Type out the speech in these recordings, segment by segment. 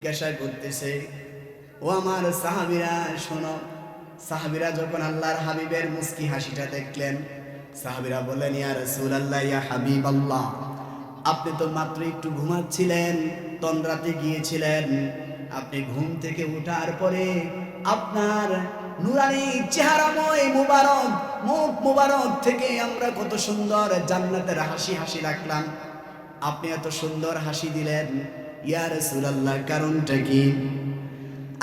জিজ্ঞাসা করতেছে, ও আমার সাহাবীরা শোনো। সাহাবীরা যখন আল্লাহর হাবিবের মুস্কি হাসিটা দেখলেন, সাহাবীরা বললেন, ইয়া রাসূলুল্লাহ, ইয়া হাবিবাল্লাহ, আপনি তো মাত্র একটু ঘুমাচ্ছিলেন, তন্দ্রাতে গিয়েছিলেন। আপনি ঘুম থেকে ওঠার পরে আপনার নুরানি চেহারাময় মুবারক মুখ মুবারক থেকে আমরা কত সুন্দর জান্নাতের হাসি হাসি রাখলাম। আপনি এত সুন্দর হাসি দিলেন, ইয়া রাসূলুল্লাহ, কারণটা কি?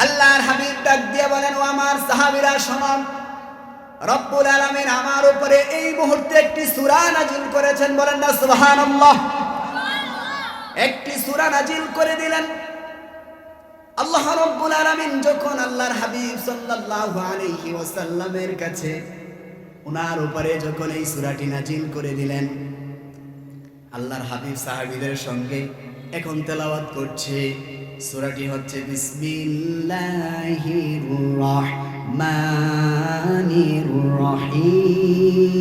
আল্লাহর হাবিব ডাক দিয়ে বলেন, ও আমার সাহাবীরা শোনো, রব্বুল আলামিন আমার উপরে এই মুহূর্তে একটি সূরা নাজিল করেছেন। বলেন না সুবহানাল্লাহ। একটি সূরা নাজিল করে দিলেন। আল্লাহ রব্বুল আলামিন যখন আল্লাহর হাবিব সাল্লাল্লাহু আলাইহি ওয়াসাল্লামের কাছে ওনার উপরে যখন এই সূরাটি নাজিল করে দিলেন, আল্লাহর হাবিব সাহাবীদের সঙ্গে এখন তেলাওয়াত করছে। সূরাটি হচ্ছে বিসমিল্লাহির রহমানির রহিম।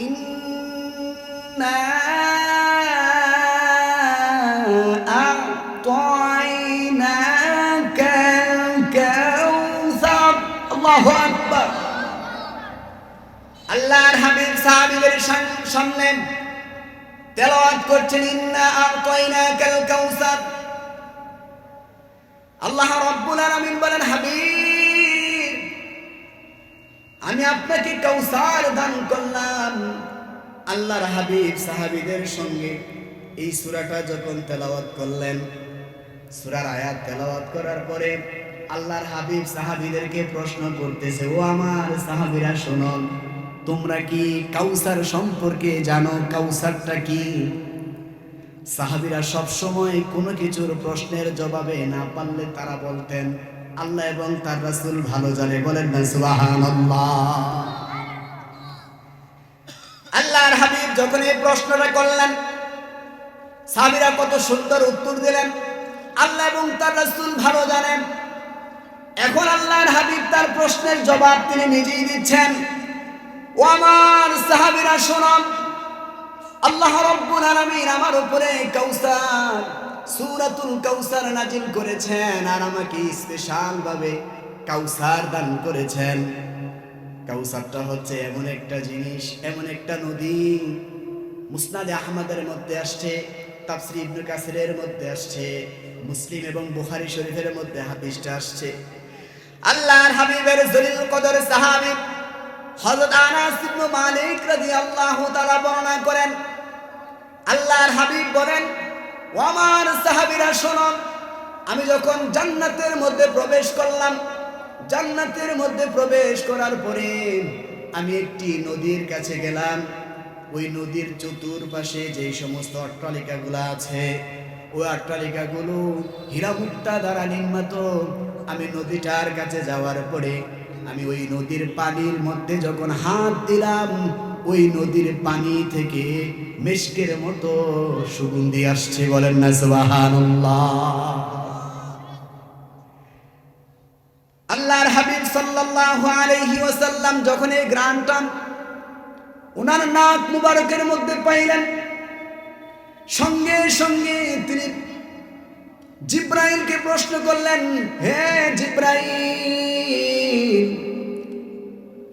ইন্না আ'তাইনাকাল কাউসার। আল্লাহু আকবার। আল্লাহর হাবিব সাহাবীদের সামনে তেলাওয়াত করছেন, ইন্না আ'তাইনাকাল কাউসার। আল্লাহ রাব্বুল আলামিন বলেন, হাবিব, আমি আপনাকে কাউসার দান করলাম। আল্লাহর হাবিব সাহাবীদের সঙ্গে এই সূরাটা যখন তেলাওয়াত করলেন, সূরার আয়াত তেলাওয়াত করার পরে আল্লাহর হাবিব সাহাবীদেরকে প্রশ্ন করতেছে, ও আমার সাহাবীরা শোনো, তোমরা কি কাউসার সম্পর্কে জানো? কাউসারটা কি? সাহাবীরা সব সময় কোনো কিছুর প্রশ্নের জবাবে না পারলে তারা বলতেন, আল্লাহ এবং তার রাসূল ভালো জানে। বলেন না সুবহানাল্লাহ। আল্লাহর হাবিব যখন এই প্রশ্নটা করলেন, সাহাবীরা কত সুন্দর উত্তর দিলেন, আল্লাহ এবং তার রাসূল ভালো জানেন। এখন আল্লাহর হাবিব তার প্রশ্নের জবাব তিনি নিজেই দিচ্ছেন। ও আমার সাহাবীরা শোনো, আল্লাহ রাব্বুল আলামিন আমার উপরে কাউসার, সূরাতুল কাউসার নাজিল করেছেন, আর আমাকে স্পেশাল ভাবে কাউসার দান করেছেন। কাউসারটা হচ্ছে এমন একটা জিনিস, এমন একটা নদী। মুসনাদে আহমদের মধ্যে আসছে, তাফসীর ইবনে কাসিরের মধ্যে আসছে, মুসলিম এবং বুখারী শরীফের মধ্যে হাদিসটা আসছে। আল্লাহর হাবিবের জলিল কদর সাহাবী হযরত আনাস ইবনে মালিক রাদিয়াল্লাহু তাআলা বর্ণনা করেন, আল্লাহর হাবিব বলেন, ও আমার সাহাবীরা শোনো, আমি যখন জান্নাতের মধ্যে প্রবেশ করলাম, জান্নাতের মধ্যে প্রবেশ করার পরে আমি একটি নদীর কাছে গেলাম। ওই নদীর চতুর্পাশে যে সমস্ত অট্টালিকাগুলো আছে, ওই অট্টালিকাগুলো হীরা মুক্তা দ্বারা নির্মিত। আমি নদীটার কাছে যাওয়ার পরে আমি ওই নদীর পানির মধ্যে যখন হাত দিলাম, ওই নদীর পানি থেকে মিশকের মতো সুগন্ধি আসছে। বলেন না সুবহানাল্লাহ। আল্লাহর হাবিব সাল্লাল্লাহু আলাইহি ওয়াসাল্লাম যখন এই ঘ্রাণটা ওনার নাক মুবারকের মধ্যে পাইলেন, সঙ্গে সঙ্গে তিনি জিব্রাইলকে প্রশ্ন করলেন, হে জিব্রাইল,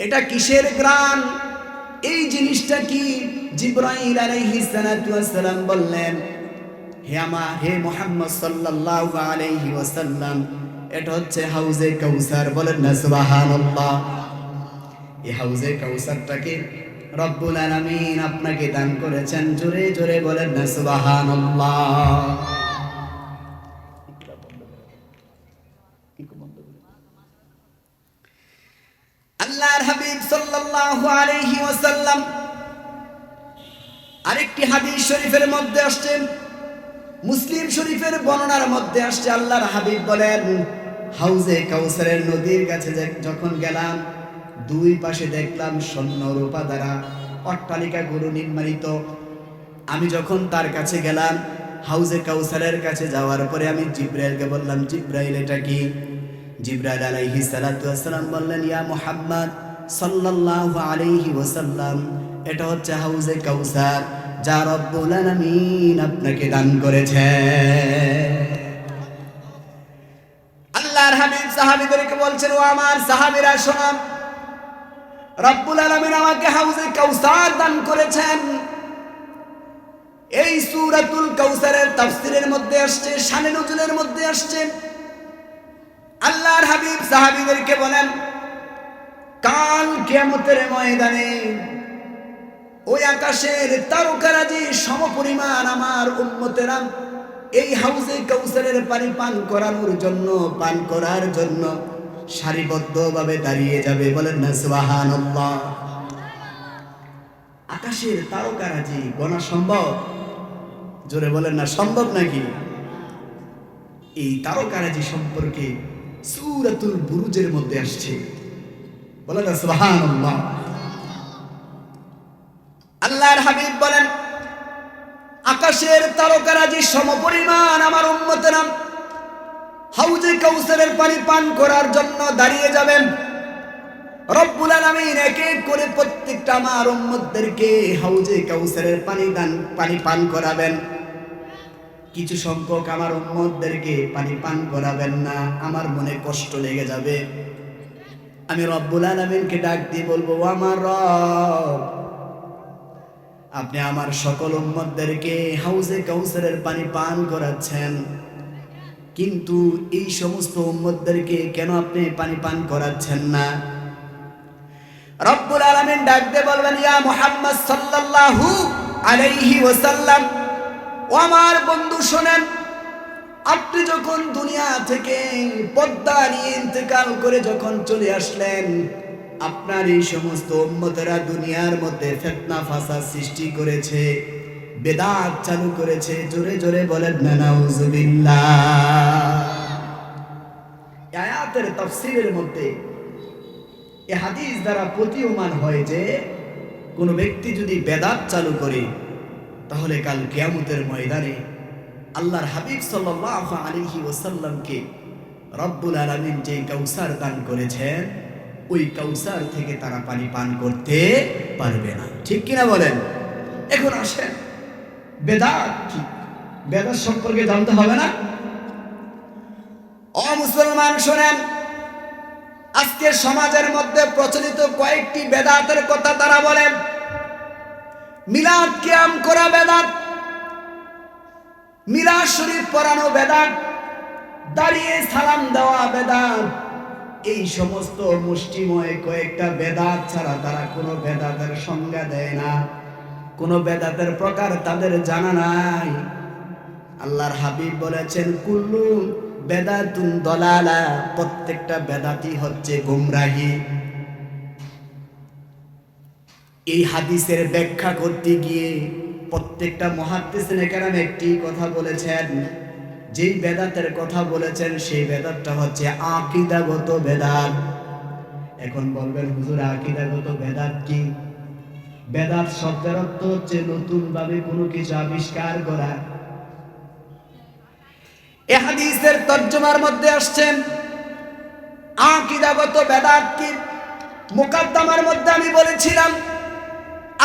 এটা কিসের ঘ্রাণ? এই জিনিসটা কি? জিব্রাইল আলাইহিস সালাতু ওয়াস সালাম বললেন, হে মুহাম্মদ সাল্লাল্লাহু আলাইহি ওয়াসাল্লাম, এটা হচ্ছে হাউজে কাউসার। বলেন না সুবহানাল্লাহ। এই হাউজে কাউসারটাকে রব্বুল আলামিন আপনাকে দান করেছেন। জোরে জোরে বলেন না সুবহানাল্লাহ। আল্লাহর হাবিব সাল্লাল্লাহু আলাইহি ওয়াসাল্লাম আরেকটি হাদিস শরীফের মধ্যে আসছে, মুসলিম শরীফের বর্ণনার মধ্যে আসছে, আল্লাহর হাবিব বলেন, হাউজে কাউসারের নদীর কাছে যখন গেলাম, দুই পাশে দেখলাম স্বর্ণ রূপা দ্বারা অট্টালিকাগুলো নির্মিত। আমি যখন তার কাছে গেলাম, হাউজে কাউসারের কাছে যাওয়ার পরে আমি জিব্রাইলকে বললাম, জিব্রাইল, এটা কি? জিব্রাইল আলাইহিস সালাতু ওয়াস সালাম বললেন, ইয়া মুহাম্মদ সাল্লাল্লাহু আলাইহি ওয়াসাল্লাম, এটা হচ্ছে হাউজে কাউসার। যা রব্বুল আলামিন আপনাকে দান করেছে। আল্লাহর হাবিব সাহাবীদেরকে বলছেন, ও আমার সাহাবীরা শোনো, রব্বুল আলামিন আমাকে হাউজে কাউসার দান করেছেন। এই সূরাতুল কাউসারের তাফসীরের মধ্যে আসছে, শানে নুজুলের মধ্যে আসছে। আল্লাহর হাবিব সাহাবীদেরকে বলেন, কাল কিয়ামতের ময়দানে ওই আকাশের তারকারাজি সমপরিমাণ আমার উম্মতেরা এই হাউজে কাউসারের পানি পান করার জন্য সারিবদ্ধভাবে দাঁড়িয়ে যাবে। বলেন না সুবহানাল্লাহ। আকাশের তারকারাজি গোনা সম্ভব? জোরে বলেন না, সম্ভব নাকি? এই তারকারাজি সম্পর্কে সূরাতুল বুরুজের মধ্যে আসছে। বলেন না সুবহানাল্লাহ। আল্লাহর হাবিব বলেন, আকাশের তারকারাজি সমপরিমাণ আমার উম্মতেরা হাউজে কাউসারের পানি পান করার জন্য দাঁড়িয়ে যাবেন। রব্বুল আলামিন এক এক করে প্রত্যেকটা আমার উম্মতদেরকে হাউজে কাউসারের পানি পান করাবেন। কিছু সংখ্যক আমার উম্মতদেরকে পানি পান করাবেন না, আমার মনে কষ্ট লেগে যাবে। আমি রব্বুল আলামিনকে ডাক দিয়ে বলবো, ও আমার রব, আপনি আমার সকল উম্মতদেরকে হাউজে কাউসারের পানি পান করাচ্ছেন, কিন্তু এই সমস্ত উম্মতদেরকে কেন আপনি পানি পান করাচ্ছেন না? রব্বুল আলামিন ডাক দিয়ে বলবেন, ইয়া মুহাম্মদ সাল্লাল্লাহু আলাইহি ওয়াসাল্লাম, ও আমার বন্ধু শোনেন, আপনি যখন দুনিয়া থেকে পর্দা নিয়ে ইন্তেকাল করে যখন চলে আসলেন, আপনার এই সমস্ত উম্মতেরা দুনিয়ার মধ্যে ফিতনা ফাসাদ সৃষ্টি করেছে, বেদাত চালু করেছে। জোরে জোরে বলেন না নাউজুবিল্লাহ। আয়াতের তাফসীরের মধ্যে এই হাদিস দ্বারা প্রতীয়মান হয় যে কোন ব্যক্তি যদি বেদাত চালু করে, তাহলে কাল কিয়ামতের ময়দানে আল্লাহর হাবিব সাল্লাল্লাহু আলাইহি ওয়াসাল্লামকে রব্বুল আলামিন যে কাউসার দান করেছেন, ওই কাউসার থেকে তারা পানি পান করতে পারবে না। ঠিক কিনা বলেন? এখন আসেন, বেদাত কি? বেদাত সম্পর্কে জানতে হবে না? ও মুসলমান শোনেন, আজকে সমাজের মধ্যে প্রচলিত কয়েকটি বেদাতের কথা তারা বলেন। মিলাদ কিয়াম করা বেদাত, মিলাদ শরীফ পড়ানো বেদাত, দাঁড়িয়ে সালাম দেওয়া বেদাত। এই সমস্ত মুষ্টিময় কয়েকটা বেদাত ছাড়া তারা কোনো বেদাতের সংজ্ঞা দেয় না, কোনো বেদাতের প্রকার তাদের জানা নাই। আল্লাহর হাবিব বলেছেন, কুল্লু বেদাতুন দলালা, প্রত্যেকটা বেদাতই হচ্ছে গুমরাহি। এই হাদিসের ব্যাখ্যা করতে গিয়ে প্রত্যেকটা মুহাদ্দিসিনে কেরাম একটি কথা বলেছেন, যেই বেদাতের কথা বলেছেন সেই বেদাতটা হচ্ছে আকীদাগত বেদাত। এখন বলবেন, হুজুর আকীদাগত বেদাত কি? বেদাত শব্দের অর্থ হচ্ছে নতুন ভাবে কোনো কিছু আবিষ্কার করা। এই হাদিসের তরজমার মধ্যে আসছেন আকীদাগত বেদাত কি। মুকাদ্দমার মধ্যে আমি বলেছিলাম,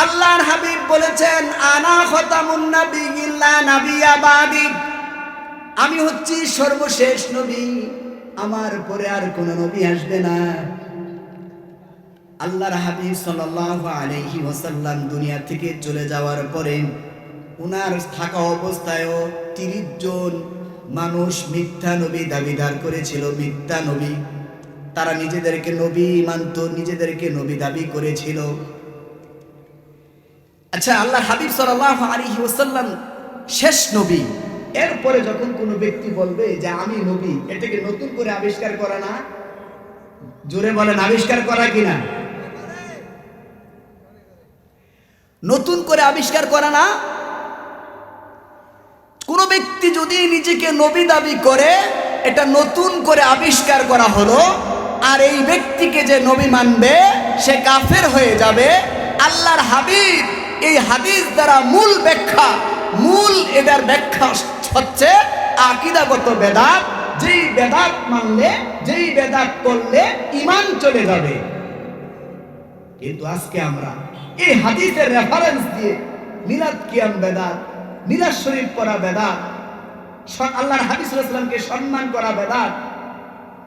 আল্লাহর হাবিব বলেছেন, আনা খাতামুন নাবিয়্যিন লা নাবিয়্যা বাদি, আমি হচ্ছি সর্বশেষ নবী, আমার পরে আর কোন নবী আসবে না। আল্লাহর হাবিব সাল্লাল্লাহু আলাইহি ওয়াসাল্লাম দুনিয়া থেকে চলে যাওয়ার পরে উনার থাকা অবস্থায়ও 30 জন মানুষ মিথ্যা নবী দাবিদার করেছিল। মিথ্যা নবী, তারা নিজেদেরকে নবী মানত, নিজেদেরকে নবী দাবি করেছিল। আচ্ছা, আল্লাহর হাবিব সাল্লাল্লাহু আলাইহি ওয়াসাল্লাম শেষ নবী, এরপরে যখন কোনো ব্যক্তি বলবে যে আমি নবী, এটাকে নতুন করে আবিষ্কার করা না? জোরে বলেন, আবিষ্কার করা কিনা? নতুন করে আবিষ্কার করা না? কোন ব্যক্তি যদি নিজেকে নবী দাবি করে, এটা নতুন করে আবিষ্কার করা হলো, আর এই ব্যক্তিকে যে নবী মানবে সে কাফের হয়ে যাবে। আল্লাহর হাবিব এই হাদিস দ্বারা এটার ব্যাখ্যা হচ্ছে আকীদাগত বেদাত। যেই বেদাত মানলে, যেই বেদাত করলে ঈমান চলে যাবে। কিন্তু আজকে আমরা এই হাদিসের রেফারেন্স দিয়ে মিলাদ কিয়াম বেদাত, মিলাদ শরীফ পড়া বেদাত, আল্লাহর হাবিব সাল্লাল্লাহু আলাইহি ওয়াসাল্লামকে সম্মান করা বেদাত।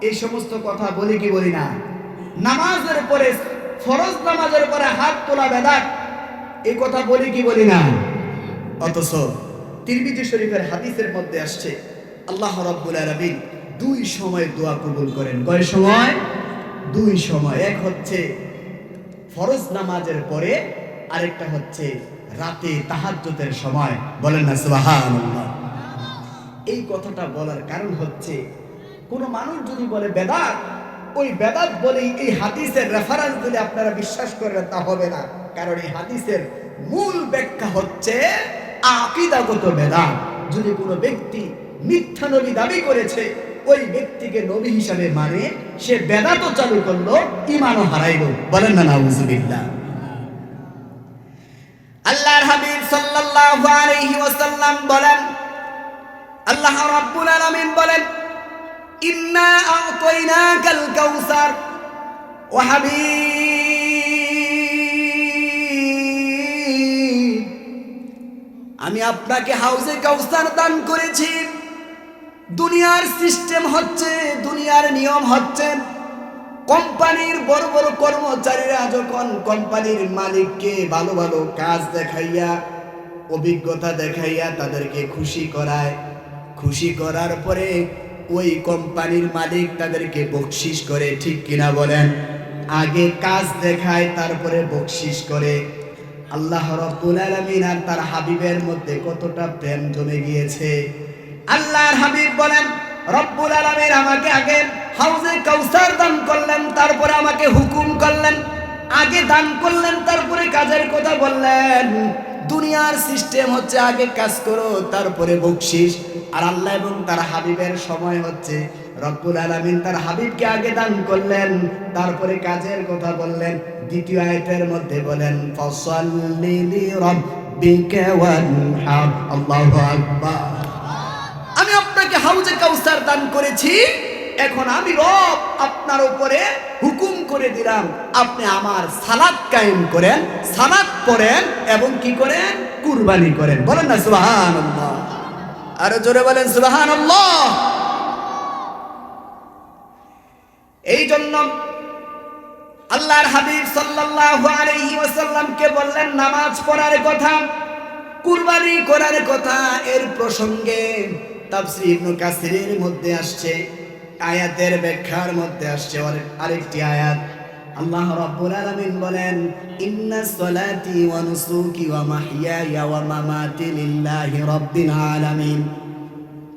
এই সমস্ত কথা বলি কি বলি না? নামাজের পরে, ফরজ নামাজের পরে হাত তোলা বেদাত, এই কথা বলি কি বলি না? অথচ তিরমিজি শরীফের হাদিসের মধ্যে আসছে আল্লাহ রাব্বুল আলামিন দুই সময় দোয়া কবুল করেন। কয় সময়? দুই সময়। এক হচ্ছে ফরজ নামাজের পরে, আরেকটা হচ্ছে রাতে তাহাজ্জুদের সময়। বলেন না সুবহানাল্লাহ। এই কথাটা বলার কারণ হচ্ছে, কোন মানুষ যদি বলে বেদাত, ওই বেদাত বলেই এই হাদিসের রেফারেন্স দিলে আপনারা বিশ্বাস করবেন, তা হবে না। কারণ এই হাদিসের মূল ব্যাখ্যা হচ্ছে আকীদাগত বেদাত। যদি কোনো ব্যক্তি মিথ্যা নবী দাবি করেছে, ওই ব্যক্তিকে নবী হিসাবে মানে, সে বেদাতও চালু করলো, ঈমানও হারাইলো। বলেন না নাউযুবিল্লাহ। আল্লাহর হাবিব সাল্লাল্লাহু আলাইহি ওয়াসাল্লাম বলেন, আল্লাহ রাব্বুল আলামিন বলেন, ইন্না আ'তাইনাকাল কাউসার ওয়া হাবিব, আমি আপনাকে হাউজে কাউসার দান করেছি। দুনিয়ার সিস্টেম হচ্ছে, দুনিয়ার নিয়ম হচ্ছে, কোম্পানির বড় বড় কর্মচারীরা যখন কোম্পানির মালিককে ভালো ভালো কাজ দেখাইয়া, অভিজ্ঞতা দেখাইয়া তাদেরকে খুশি করায়, খুশি করার পরে ওই কোম্পানির মালিক তাদেরকে বকশিশ করে। ঠিক কিনা বলেন? আগে কাজ দেখায়, তারপরে বকশিশ করে। আল্লাহ রাব্বুল আলামিন আর তার হাবিবের মধ্যে কতটা প্রেম জমে গিয়েছে। আল্লাহর হাবিব বলেন, রব্বুল আলামিন আমাকে আগে হাউজে কাউসার দান করলেন, তারপরে আমাকে হুকুম করলেন। আগে দান করলেন, তারপরে কাজের কথা বললেন। দুনিয়ার সিস্টেম হচ্ছে আগে কাজ করো, তারপরে বকশিশ। আর আল্লাহ এবং তার হাবিবের সময় হচ্ছে, রব্বুল আলামিন তার হাবিবকে আগে দান করলেন, তারপরে কাজের কথা বললেন। দ্বিতীয় আয়াতের মধ্যে বলেন, ফাসাল্লি লিরাব্বিকা ওয়ানহার। আল্লাহু আকবার। আমি আপনাকে হাউজে কাউসার দান করেছি, এখন আমি রব আপনার উপরে হুকুম করে দিলাম, আপনি আমার সালাত কায়েম করেন, সালাত পড়েন এবং কি করেন? কুরবানি করেন। বলেন না সুবহানাল্লাহ। আরো জোরে বলেন সুবহানাল্লাহ। এই জন্য আল্লাহর হাবিব সাল্লাল্লাহু আলাইহি ওয়াসাল্লামকে বললেন নামাজ পড়ার কথা, কুরবানি করার কথা। এর প্রসঙ্গে তাফসীর ইবনে কাসিরের মধ্যে আসছে, আয়াতের ব্যাখ্যার মধ্যে আসছে আরেকটি আয়াত। আল্লাহ রাব্বুল আলামিন বলেন, ইন্নাস সালাতি ওয়া নুসুকি ওয়া মাহইয়ায়া ওয়া মামাতি লিল্লাহি রাব্বিল আলামিন।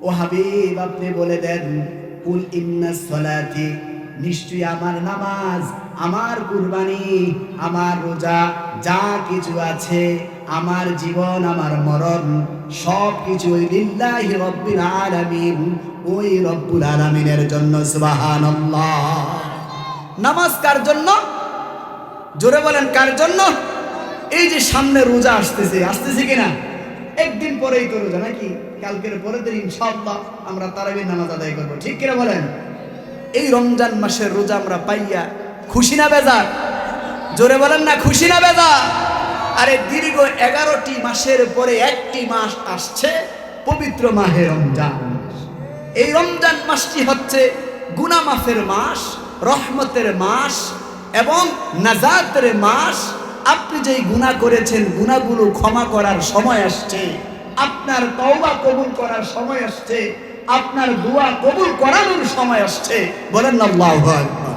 ও হাবিব, আপনি বলে দেন, কুল ইন্নাস সালাতি, নিশ্চয়ই আমার নামাজ, আমার কুরবানি, আমার রোজা, যা কিছু আছে, আমার জীবন, আমার মরণ, সব কিছু লিল্লাহি রাব্বিল আলামিন, ওই রব্বুল আলামিনের জন্য। সুবহানাল্লাহ। নামাজ কার জন্য? জোরে বলেন, কার জন্য? এই যে সামনে রোজা আসতেছে, আসতেছে কিনা? একদিন পরেই তো রোজা, নাকি? কালকের পরের দিন ইনশাআল্লাহ আমরা তারাবির নামাজ আদায় করবো। ঠিক কিনা বলেন? এই রমজান মাসের রোজা আমরা পাইয়া খুশি না বেজার? জোরে বলেন না, খুশি না বেজার? আরে দীর্ঘ 11টি মাসের পরে একটি মাস আসছে, পবিত্র মাহে রমজান। এই রমজান মাসটি হচ্ছে গুনাহ মাফের মাস, রহমতের মাস এবং নাজাতের মাস। আপনি যেই গুনাহ করেছেন, গুনাহগুলো ক্ষমা করার সময় আসছে, আপনার তওবা কবুল করার সময় আসছে, আপনার দোয়া কবুল করানোর সময় আসছে। বলেন না আল্লাহু আকবার।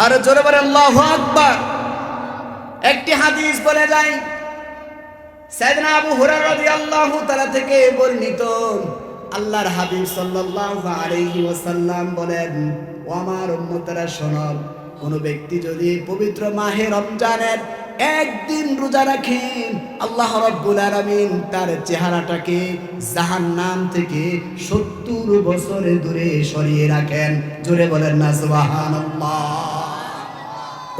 আর জোরে বলেন আল্লাহু আকবার। একটি হাদিস বলে যায়, সাইয়েদনা আবু হুরায়রা রাদিয়াল্লাহু তাআলা থেকে বর্ণিত, আল্লাহর হাবিব সাল্লাল্লাহু আলাইহি ওয়াসাল্লাম বলেন, ও আমার উম্মতেরা শোনো, কোন ব্যক্তি যদি পবিত্র মাহে রমজানের একদিন রোজা রাখেন, আল্লাহ রাব্বুল আলামিন তার চেহারাটাকে জাহান্নাম থেকে 70 বছর দূরে সরিয়ে রাখেন। জোরে বলেন না সুবহানাল্লাহ।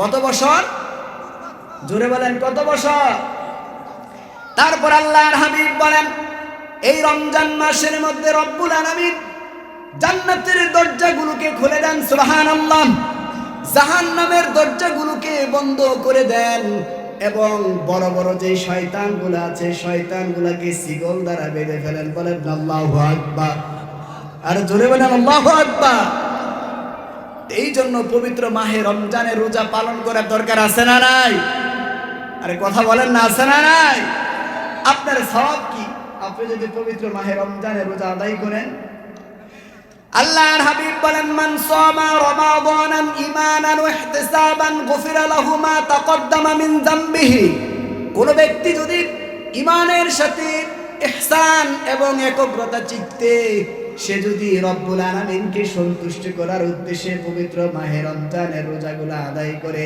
কত বছর? জোরে বলেন, কত বছর? তারপর আল্লাহর হাবিব বলেন, এই রমজান মাসের মধ্যে রব্বুল আলামিন জান্নাতের দরজাগুলোকে খুলে দেন। সুবহানাল্লাহ। জাহান্নামের দরজাগুলোকে বন্ধ করে দেন। এবং বড় বড় যে শয়তানগুলো আছে শয়তানগুলোকে শিকল দ্বারা বেঁধে ফেলেন। বলেন আল্লাহু আকবার। আর জোরে বলেন আল্লাহু আকবার। এই জন্য পবিত্র মাহে রমজানের রোজা পালন করার দরকার আছে না নাই? আরে কথা বলেন না, আছে না নাই? আপনার সওয়াব কি আপনি যদি পবিত্র মাহে রমজানের রোজা আদায় করেন? আল্লাহর হাবিব বলেন, মান সামা রমাদানান ঈমানান ওয়া ইহতিসাবান গুফিরা লাহু মা তাকদ্দামা মিন যামবিহি। কোন ব্যক্তি যদি ঈমানের সাথে ইহসান এবং একগ্রতা চিত্তে সে যদি রব্বুল আলামিনকে সন্তুষ্ট করার উদ্দেশ্যে পবিত্র মাহে রমজানের রোজাগুলো আদায় করে,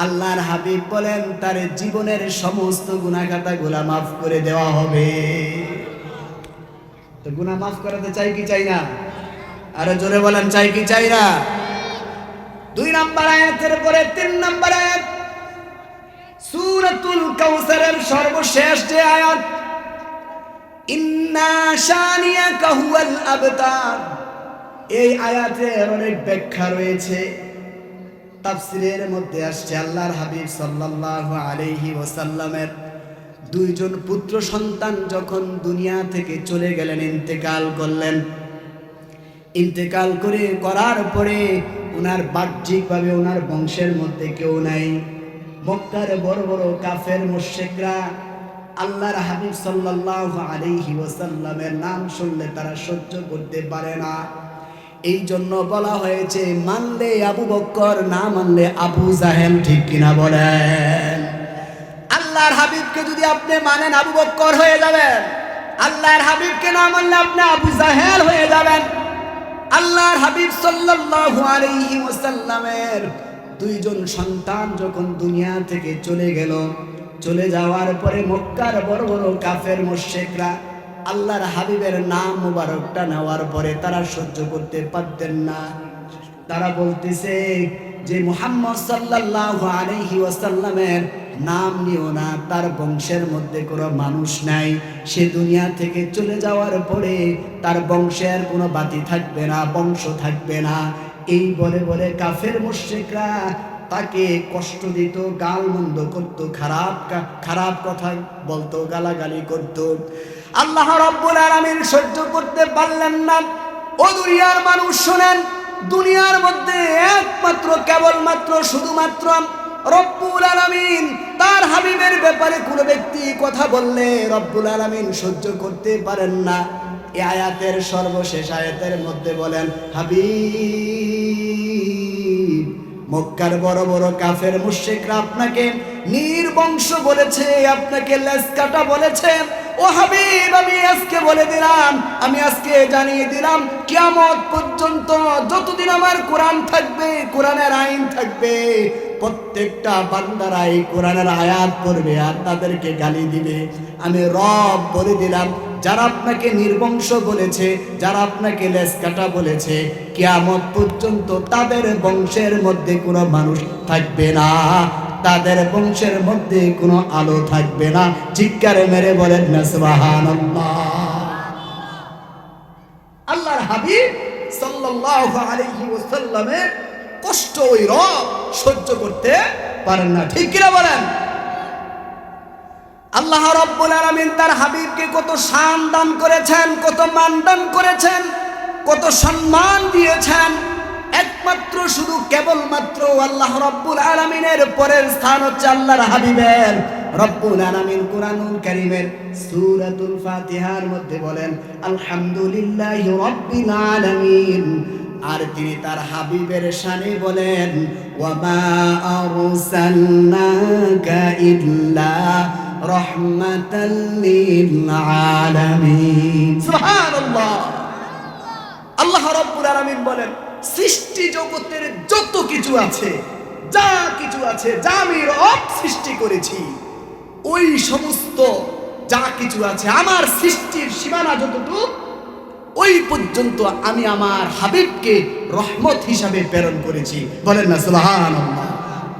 আল্লাহর হাবিব বলেন তার জীবনের সমস্ত গুনাহ খাতাগুলো মাফ করে দেওয়া হবে। তো গুনাহ মাফ করাতে চাই কি চাই না? আরে জোরে বলেন, চাই কি চাই না? 2 নম্বর আয়াতের পরে 3 নম্বর আয়াত, সূরাতুল কাউসারের সর্বশেষ যে আয়াত, ইন্না শানিয়াকা হুয়াল আবতার। এই আয়াতের অনেক ব্যাখ্যা রয়েছে। তাফসীরের মধ্যে আসছে আল্লাহর হাবিব সাল্লাল্লাহু আলাইহি ওয়াসাল্লামের 2 জন পুত্র সন্তান যখন দুনিয়া থেকে চলে গেলেন, ইন্তেকাল করলেন, ইন্তেকাল করার পরে ওনার বাহ্যিকভাবে ওনার বংশের মধ্যে কেউ নাই। মক্কার বড় বড় কাফের মুশরিকরা আল্লাহর হাবিব সাল্লাল্লাহু আলাইহি ওয়াসাল্লামের নাম শুনলে তারা সহ্য করতে পারে না। এই জন্য বলা হয়েছে, মানলে আবু বকর, না মানলে আবু জাহেল। ঠিক কিনা বলেন? আল্লাহর হাবিবকে যদি আপনি মানেন আবু বকর হয়ে যাবেন, আল্লাহর হাবিবকে না মানলে আপনি আবু জাহেল হয়ে যাবেন। আল্লাহর হাবিব সাল্লাল্লাহু আলাইহি ওয়াসাল্লামের 2 জন সন্তান যখন দুনিয়া থেকে চলে গেল, চলে যাওয়ার পরে মক্কার বড় বড় কাফের মুশরিকরা আল্লাহর হাবিবের নাম মুবারকটা নেওয়ার পরে তারা সহ্য করতে পারতেন না। তারা বলতেছে যে মুহাম্মদ সাল্লাল্লাহু আলাইহি ওয়াসাল্লামের নাম নিও না, তার বংশের মধ্যে কোনো মানুষ নাই, সে দুনিয়া থেকে চলে যাওয়ার পরে তার বংশের কোনো বাতি থাকবে না, বংশ থাকবে না। এই বলে বলে কাফের মুশরিকরা তাকে কষ্ট দিত, গালমন্দ করত, খারাপ কথা বলতো, গালাগালি করত। আল্লাহ রাব্বুল আলামিন সহ্য করতে পারলেন না। ও দুনিয়ার মানুষ শুনেন, দুনিয়ার মধ্যে একমাত্র কেবলমাত্র শুধুমাত্র রব্বুল আলামিন তার হাবিবের ব্যাপারে কোনো ব্যক্তি কথা বললে রব্বুল আলামিন সহ্য করতে পারেন না। এই আয়াতের সর্বশেষ আয়াতের মধ্যে বলেন, হাবিব, মক্কার বড় বড় কাফের মুশরিকরা আপনাকে নির্বংশ বলেছে, আপনাকে লেজ কাটা বলেছে। ও হাবিব, আমি আজকে বলে দিলাম, আমি আজকে জানিয়ে দিলাম, কিয়ামত পর্যন্ত যতদিন আমার কোরআন থাকবে, কোরআনের আইন থাকবে, প্রত্যেকটা বান্দারা এই কোরআনের আয়াত পড়বে আর তাদেরকে গালি দিবে। আমি রব বলে দিলাম, যারা আপনাকে নির্বংশ বলেছে, যারা আপনাকে লেজ কাটা বলেছে, কিয়ামত পর্যন্ত তাদের বংশের মধ্যে কোনো মানুষ থাকবে না, তাদের বংশের মধ্যে কোনো আলো থাকবে না। চিৎকারে মেরে বলেন না সুবহানাল্লাহ। আল্লাহর হাবিব সাল্লাল্লাহু আলাইহি ওয়াসাল্লামের কষ্ট ওই রব সহ্য করতে পারেন না। ঠিক কিনা বলেন? আল্লাহ রাব্বুল আলামিন তার হাবিবকে কত শান দান করেছেন, কত মান দান করেছেন, কত সম্মান দিয়েছেন। একমাত্র শুধু কেবলমাত্র আল্লাহ রাব্বুল আলামিনের পরের স্থান হচ্ছে আল্লাহর হাবিবের। রব্বুল আলামিন কুরআনুল কারীমের সূরাতুল ফাতিহার মধ্যে বলেন, আলহামদুলিল্লাহি রাব্বিল আলামিন। আর তিনি তার হাবিবের শানে বলেন, ওয়া মা আরসালনাকা ইল্লা রাহমাতাল লিল আলামিন। সুবহানাল্লাহ। আল্লাহ রাব্বুল আলামিন বলেন, সৃষ্টি জগতের যত কিছু আছে, যা কিছু আছে, যা আমি রব সৃষ্টি করেছি, ওই সমস্ত যা কিছু আছে আমার সৃষ্টির সীমানা যতটুকু, ওই পর্যন্ত আমি আমার হাবিবকে রহমত হিসাবে প্রেরণ করেছি। বলেন না সুবহানাল্লাহ।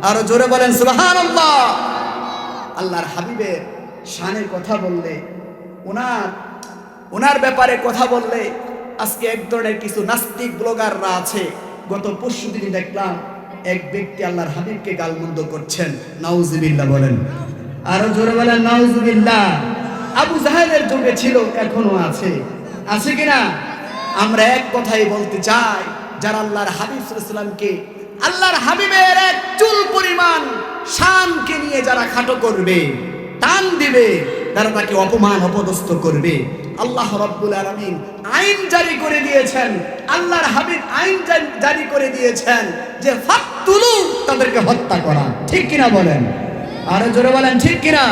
আরো জোরে বলেন সুবহানাল্লাহ। আল্লাহর হাবিবের শানের কথা বললে, ওনার ব্যাপারে কথা বললে, আজকে এক ধরনের কিছু নাস্তিক ব্লগাররা আছে, গত পরশুদিনই দেখলাম এক ব্যক্তি আল্লাহর হাবিবকে গালমন্দ করছেন, নাউজুবিল্লাহ বলেন, আরো জোরে বলেন নাউজুবিল্লাহ। আবু জাহেলের যুগে ছিল, এখনো আছে, আছে কিনা? আমরা এক কথাই বলতে চাই, যারা আল্লাহর হাবিব সাল্লাল্লাহু আলাইহি ওয়াসাল্লামকে, আল্লাহর হাবিবের এক চুল পরিমাণ শানকে নিয়ে যারা খাটো করবে, টান দিবে, তারা তাকে অপমান অপদস্থ করবে। আল্লাহ রাব্বুল আলামিন আইন জারি করে দিয়েছেন, আল্লাহর হাবিব আইন জারি করে দিয়েছেন যে ফাকতুলু, তাদেরকে হত্যা করা। ঠিক কিনা বলেন? আরো জোরে বলেন ঠিক কিনা?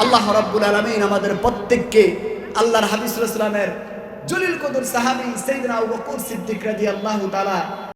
আল্লাহ রাব্বুল আলামিন আমাদের প্রত্যেককে আল্লাহর হাবিব সাল্লাল্লাহু আলাইহি ওয়াসাল্লামের জলিল কদর সাহাবী সাইয়েদনা আবু বকর সিদ্দিক রাদিয়াল্লাহু তাআলা